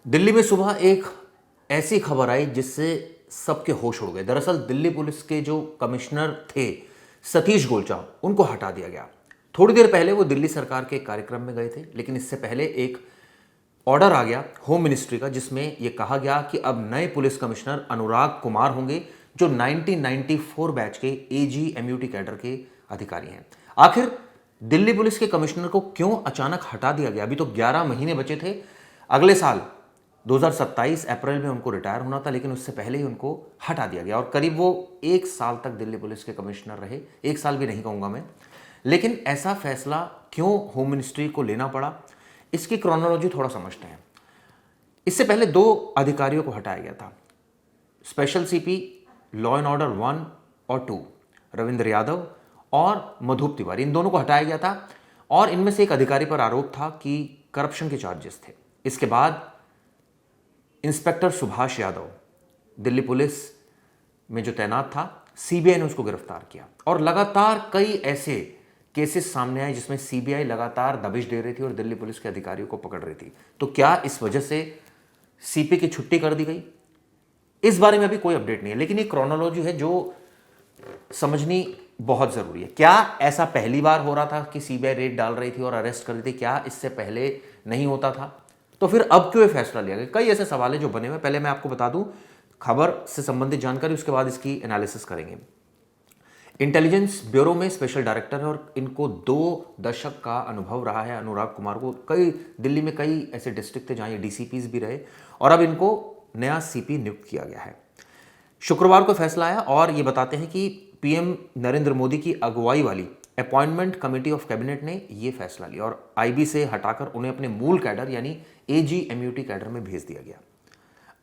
दिल्ली में सुबह एक ऐसी खबर आई जिससे सबके होश उड़ गए। दरअसल दिल्ली पुलिस के जो कमिश्नर थे सतीश गोलचा, उनको हटा दिया गया। थोड़ी देर पहले वो दिल्ली सरकार के एक कार्यक्रम में गए थे, लेकिन इससे पहले एक ऑर्डर आ गया होम मिनिस्ट्री का, जिसमें यह कहा गया कि अब नए पुलिस कमिश्नर अनुराग कुमार होंगे, जो 1994 बैच के एजी एमयूटी कैडर के अधिकारी हैं। आखिर दिल्ली पुलिस के कमिश्नर को क्यों अचानक हटा दिया गया? अभी तो 11 महीने बचे थे। अगले साल 2027 अप्रैल में उनको रिटायर होना था, लेकिन उससे पहले ही उनको हटा दिया गया और करीब वो 1 साल तक दिल्ली पुलिस के कमिश्नर रहे। 1 साल भी नहीं कहूंगा मैं, लेकिन ऐसा फैसला क्यों होम मिनिस्ट्री को लेना पड़ा, इसकी क्रोनोलॉजी थोड़ा समझते हैं। इससे पहले 2 अधिकारियों को हटाया गया था, special CP law and order 1 और 2 रविंद्र यादव और मधुप तिवारी, इन दोनों को हटाया गया था। और इनमें से एक अधिकारी पर आरोप था कि करप्शन के चार्जेस थे। इसके बाद इंस्पेक्टर सुभाष यादव दिल्ली पुलिस में जो तैनात था, सीबीआई ने उसको गिरफ्तार किया और लगातार कई ऐसे केसेस सामने आए जिसमें सीबीआई लगातार दबिश दे रही थी और दिल्ली पुलिस के अधिकारियों को पकड़ रही थी। तो क्या इस वजह से सीपी की छुट्टी कर दी गई? इस बारे में अभी कोई अपडेट नहीं है, लेकिन एक क्रोनोलॉजी है जो समझनी बहुत जरूरी है। क्या ऐसा पहली बार हो रहा था कि सीबीआई रेड डाल रही थी और अरेस्ट कर रही थी? क्या इससे पहले नहीं होता था? तो फिर अब क्यों ये फैसला लिया गया? कई ऐसे सवाल है जो बने हुए। पहले मैं आपको बता दूं खबर से संबंधित जानकारी, उसके बाद इसकी एनालिसिस करेंगे। इंटेलिजेंस ब्यूरो में स्पेशल डायरेक्टर है और इनको 2 दशक का अनुभव रहा है अनुराग कुमार को। दिल्ली में कई ऐसे डिस्ट्रिक्ट थे जहां ये डीसीपीज भी रहे और अब इनको नया सीपी नियुक्त किया गया है। शुक्रवार को फैसला आया और ये बताते हैं कि पीएम नरेंद्र मोदी की अगुवाई वाली अपॉइंटमेंट कमेटी ऑफ कैबिनेट ने यह फैसला लिया और आईबी से हटाकर उन्हें अपने मूल कैडर यानी एजी एमयूटी कैडर में भेज दिया गया।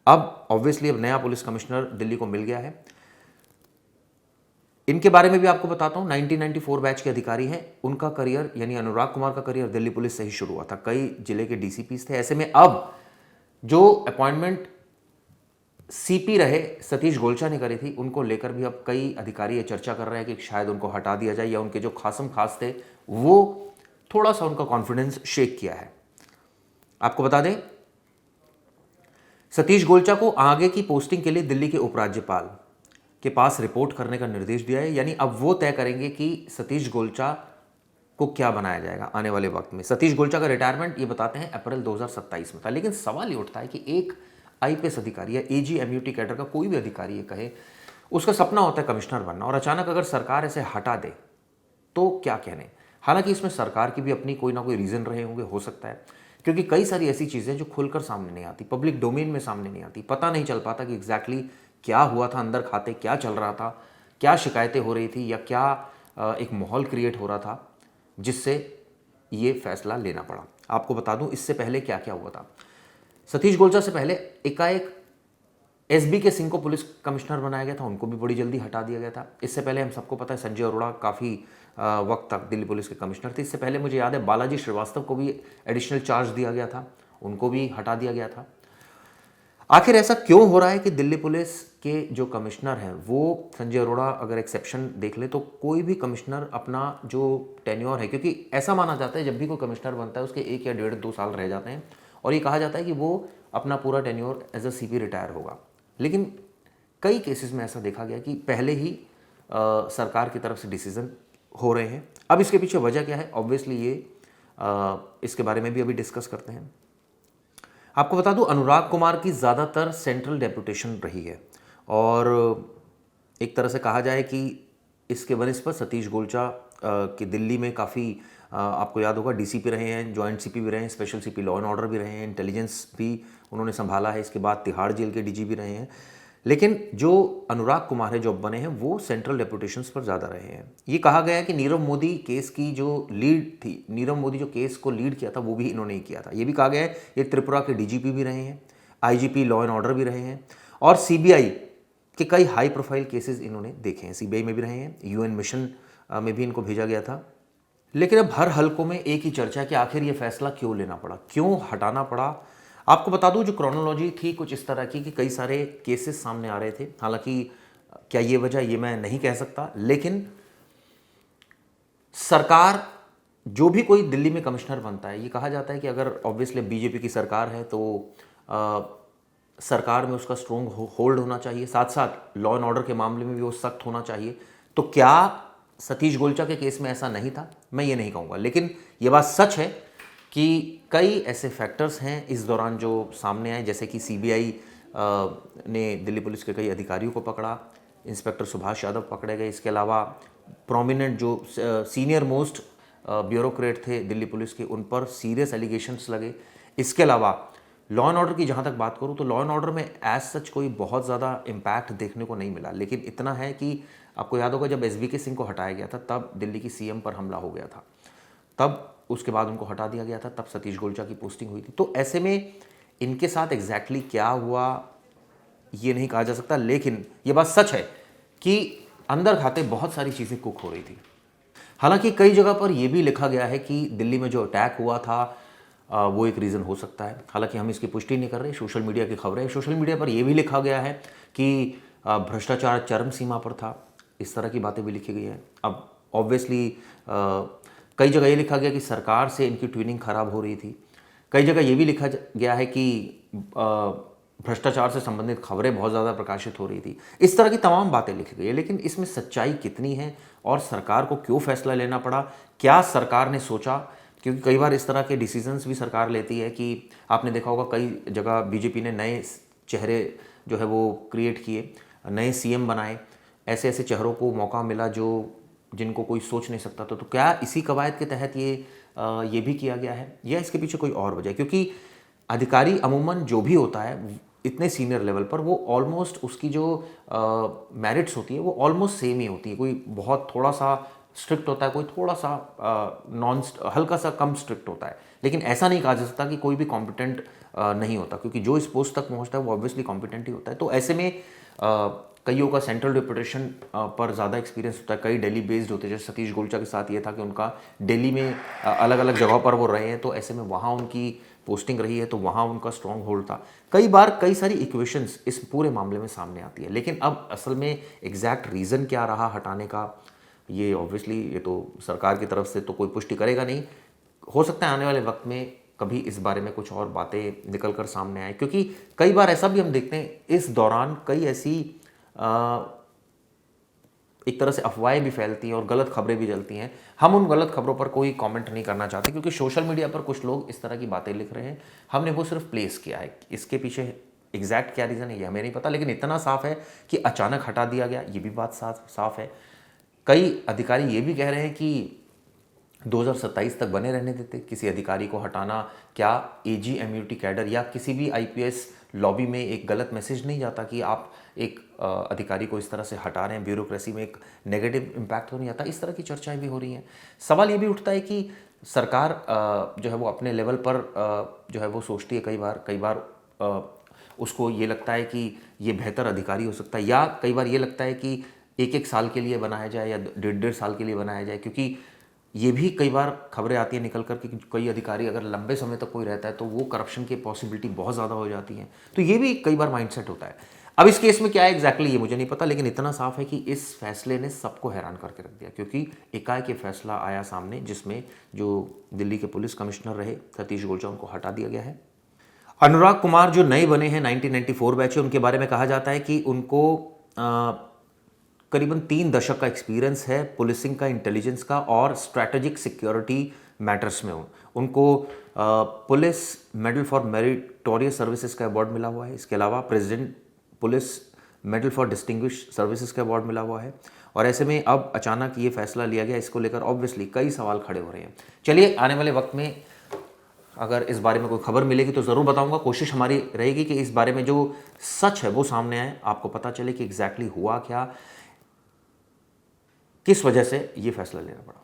अब ऑब्वियसली अब नया पुलिस कमिश्नर दिल्ली को मिल गया है। इनके बारे में भी आपको बताता हूं, 1994 बैच के अधिकारी हैं। उनका करियर यानी अनुराग कुमार का करियर दिल्ली पुलिस से ही शुरू हुआ था। कई जिले के डीसीपीज थे। ऐसे में अब जो अपॉइंटमेंट सीपी रहे सतीश गोलचा ने करी थी, उनको लेकर भी अब कई अधिकारी ये चर्चा कर रहे हैं कि शायद उनको हटा दिया जाए या उनके जो खासम खास थे वो थोड़ा सा उनका कॉन्फिडेंस शेक किया है। आपको बता दें, सतीश गोलचा को आगे की पोस्टिंग के लिए दिल्ली के उपराज्यपाल के पास रिपोर्ट करने का निर्देश दिया है। यानी अब वो तय करेंगे कि सतीश गोलचा को क्या बनाया जाएगा आने वाले वक्त में। सतीश गोलचा का रिटायरमेंट ये बताते हैं अप्रैल 2027 में था, लेकिन सवाल ये उठता है कि एक आईपीएस अधिकारी या एजी एमयूटी कैडर का कोई भी अधिकारी ये कहे, उसका सपना होता है कमिश्नर बनना, और अचानक अगर सरकार ऐसे हटा दे तो क्या कहने। हालांकि इसमें सरकार की भी अपनी कोई ना कोई रीजन रहे होंगे, हो सकता है, क्योंकि कई सारी ऐसी चीजें जो खुलकर सामने नहीं आती, पब्लिक डोमेन में सामने नहीं आती, पता नहीं चल पाता कि एग्जैक्टली क्या हुआ था अंदर खाते, क्या चल रहा था, क्या शिकायतें हो रही थी या क्या एक माहौल क्रिएट हो रहा था जिससे ये फैसला लेना पड़ा। आपको बता दूं इससे पहले क्या क्या हुआ था। सतीश गोलचा से पहले एकाएक एसबी के सिंह को पुलिस कमिश्नर बनाया गया था, उनको भी बड़ी जल्दी हटा दिया गया था। इससे पहले हम सबको पता है संजय अरोड़ा काफ़ी वक्त तक दिल्ली पुलिस के कमिश्नर थे। इससे पहले मुझे याद है बालाजी श्रीवास्तव को भी एडिशनल चार्ज दिया गया था, उनको भी हटा दिया गया था। आखिर ऐसा क्यों हो रहा है कि दिल्ली पुलिस के जो कमिश्नर हैं वो, संजय अरोड़ा अगर एक्सेप्शन देख ले तो कोई भी कमिश्नर अपना जो टेन्योर है, क्योंकि ऐसा माना जाता है जब भी कोई कमिश्नर बनता है उसके 1 या 1.5-2 साल रह जाते हैं और ये कहा जाता है कि वो अपना पूरा tenure as a CP retire होगा। लेकिन कई केसेस में ऐसा देखा गया कि पहले ही सरकार की तरफ से डिसीजन हो रहे हैं। अब इसके पीछे वजह क्या है, ऑब्वियसली ये इसके बारे में भी अभी डिस्कस करते हैं। आपको बता दूं अनुराग कुमार की ज़्यादातर सेंट्रल डेपुटेशन रही है और एक तरह से कहा जाए कि इसके बनस्पत सतीश गोलचा की दिल्ली में काफ़ी आपको याद होगा डीसीपी रहे हैं, जॉइंट सीपी भी रहे हैं, special CP law and order भी रहे हैं, इंटेलिजेंस भी उन्होंने संभाला है, इसके बाद तिहाड़ जेल के डीजी भी रहे हैं। लेकिन जो अनुराग कुमार है जो अब बने हैं वो सेंट्रल डेपुटेशंस पर ज़्यादा रहे हैं। ये कहा गया है कि नीरव मोदी केस की जो लीड थी, नीरव मोदी जो केस को लीड किया था वो भी इन्होंने ही किया था। ये भी कहा गया है ये त्रिपुरा के डीजीपी भी रहे हैं, आईजीपी लॉ एंड ऑर्डर भी रहे हैं और सीबीआई के कई हाई प्रोफाइल केसेस इन्होंने देखे हैं, सीबीआई में भी रहे हैं, यूएन मिशन में भी इनको भेजा गया था। लेकिन अब हर हलकों में एक ही चर्चा है कि आखिर ये फैसला क्यों लेना पड़ा, क्यों हटाना पड़ा। आपको बता दूं जो क्रोनोलॉजी थी कुछ इस तरह की कि कई सारे केसेस सामने आ रहे थे। हालांकि क्या ये वजह ये मैं नहीं कह सकता, लेकिन सरकार जो भी कोई दिल्ली में कमिश्नर बनता है, ये कहा जाता है कि अगर ऑब्वियसली बीजेपी की सरकार है तो सरकार में उसका स्ट्रॉन्ग होल्ड होना चाहिए, साथ साथ लॉ एंड ऑर्डर के मामले में भी वो सख्त होना चाहिए। तो क्या सतीश गोलचा के केस में ऐसा नहीं था? मैं ये नहीं कहूँगा, लेकिन ये बात सच है कि कई ऐसे फैक्टर्स हैं इस दौरान जो सामने आए, जैसे कि सीबीआई ने दिल्ली पुलिस के कई अधिकारियों को पकड़ा, इंस्पेक्टर सुभाष यादव पकड़े गए। इसके अलावा प्रोमिनेंट जो सीनियर मोस्ट ब्यूरोक्रेट थे दिल्ली पुलिस के, उन पर सीरियस एलिगेशंस लगे। इसके अलावा लॉ एंड ऑर्डर की जहाँ तक बात करूँ तो लॉ एंड ऑर्डर में एज सच कोई बहुत ज़्यादा इम्पैक्ट देखने को नहीं मिला, लेकिन इतना है कि आपको याद होगा जब एसवीके सिंह को हटाया गया था तब दिल्ली की सीएम पर हमला हो गया था, तब उसके बाद उनको हटा दिया गया था, तब सतीश गोलचा की पोस्टिंग हुई थी। तो ऐसे में इनके साथ एग्जैक्टली क्या हुआ ये नहीं कहा जा सकता, लेकिन ये बात सच है कि अंदर खाते बहुत सारी चीज़ें कुक हो रही थी। हालांकि कई जगह पर यह भी लिखा गया है कि दिल्ली में जो अटैक हुआ था वो एक रीज़न हो सकता है। हालांकि हम इसकी पुष्टि नहीं कर रहे, सोशल मीडिया की खबरें। सोशल मीडिया पर यह भी लिखा गया है कि भ्रष्टाचार चरम सीमा पर था, इस तरह की बातें भी लिखी गई हैं। अब ऑब्वियसली कई जगह ये लिखा गया कि सरकार से इनकी ट्यूनिंग खराब हो रही थी। कई जगह ये भी लिखा गया है कि भ्रष्टाचार से संबंधित खबरें बहुत ज़्यादा प्रकाशित हो रही थी। इस तरह की तमाम बातें लिखी गई है, लेकिन इसमें सच्चाई कितनी है और सरकार को क्यों फैसला लेना पड़ा? क्या सरकार ने सोचा? क्योंकि कई बार इस तरह के डिसीजंस भी सरकार लेती है कि आपने देखा होगा कई जगह बीजेपी ने नए चेहरे जो है वो क्रिएट किए, नए सीएम बनाए, ऐसे ऐसे चेहरों को मौका मिला जो जिनको कोई सोच नहीं सकता था। तो क्या इसी कवायद के तहत ये भी किया गया है या इसके पीछे कोई और वजह? क्योंकि अधिकारी अमूमन जो भी होता है इतने सीनियर लेवल पर, वो ऑलमोस्ट उसकी जो मेरिट्स होती है वो ऑलमोस्ट सेम ही होती है। कोई बहुत थोड़ा सा स्ट्रिक्ट होता है, कोई थोड़ा सा हल्का सा कम स्ट्रिक्ट होता है, लेकिन ऐसा नहीं कहा जा सकता कि कोई भी कॉम्पिटेंट नहीं होता, क्योंकि जो इस पोस्ट तक पहुंचता है वो ऑब्वियसली कॉम्पिटेंट ही होता है। तो ऐसे में कईयों का सेंट्रल डिप्यूटेशन पर ज़्यादा एक्सपीरियंस होता है, कई दिल्ली बेस्ड होते हैं। जैसे सतीश गोलचा के साथ ये था कि उनका दिल्ली में अलग अलग जगहों पर वो रहे हैं, तो ऐसे में वहाँ उनकी पोस्टिंग रही है, तो वहाँ उनका स्ट्रॉन्ग होल्ड था। कई बार कई सारी इक्वेशंस इस पूरे मामले में सामने आती है, लेकिन अब असल में एग्जैक्ट रीज़न क्या रहा हटाने का, ये ऑब्वियसली ये तो सरकार की तरफ से तो कोई पुष्टि करेगा नहीं। हो सकता है आने वाले वक्त में कभी इस बारे में कुछ और बातें निकल कर सामने आए, क्योंकि कई बार ऐसा भी हम देखते हैं इस दौरान कई ऐसी एक तरह से अफवाहें भी फैलती हैं और गलत खबरें भी चलती हैं। हम उन गलत खबरों पर कोई कमेंट नहीं करना चाहते, क्योंकि सोशल मीडिया पर कुछ लोग इस तरह की बातें लिख रहे हैं, हमने वो सिर्फ प्लेस किया है। इसके पीछे एग्जैक्ट क्या रीज़न है ये हमें नहीं पता, लेकिन इतना साफ है कि अचानक हटा दिया गया, ये भी बात साफ है। कई अधिकारी ये भी कह रहे हैं कि 2027 तक बने रहने देते। किसी अधिकारी को हटाना क्या एजी एमयूटी कैडर या किसी भी आईपीएस लॉबी में एक गलत मैसेज नहीं जाता कि आप एक अधिकारी को इस तरह से हटा रहे हैं? ब्यूरोक्रेसी में एक नेगेटिव इम्पैक्ट तो नहीं आता? इस तरह की चर्चाएं भी हो रही हैं। सवाल ये भी उठता है कि सरकार जो है वो अपने लेवल पर जो है वो सोचती है, कई बार उसको ये लगता है कि ये बेहतर अधिकारी हो सकता है, या कई बार ये लगता है कि एक साल के लिए बनाया जाए या 1.5 साल के लिए बनाया जाए, क्योंकि ये भी कई बार खबरें आती हैं निकल कर कि कई अधिकारी अगर लंबे समय तक कोई रहता है तो वो करप्शन की पॉसिबिलिटी बहुत ज़्यादा हो जाती है। तो ये भी कई बार माइंडसेट होता है। अब इस केस में क्या है एग्जैक्टली ये मुझे नहीं पता, लेकिन इतना साफ है कि इस फैसले ने सबको हैरान करके रख दिया, क्योंकि एकाएक ये फैसला आया सामने जिसमें जो दिल्ली के पुलिस कमिश्नर रहे सतीश गोलचा, उनको हटा दिया गया है। अनुराग कुमार जो नए बने हैं 1994 बैच, उनके बारे में कहा जाता है कि उनको करीबन 3 दशक का एक्सपीरियंस है पुलिसिंग का, इंटेलिजेंस का और स्ट्रैटेजिक सिक्योरिटी मैटर्स में। उनको police medal for meritorious services का अवार्ड मिला हुआ है। इसके अलावा president police medal for distinguish services का अवार्ड मिला हुआ है। और ऐसे में अब अचानक ये फैसला लिया गया, इसको लेकर ऑब्वियसली कई सवाल खड़े हो रहे हैं। चलिए आने वाले वक्त में अगर इस बारे में कोई खबर मिलेगी तो ज़रूर बताऊंगा। कोशिश हमारी रहेगी कि इस बारे में जो सच है वो सामने आए, आपको पता चले कि एग्जैक्टली हुआ क्या, किस वजह से ये फैसला लेना पड़ा।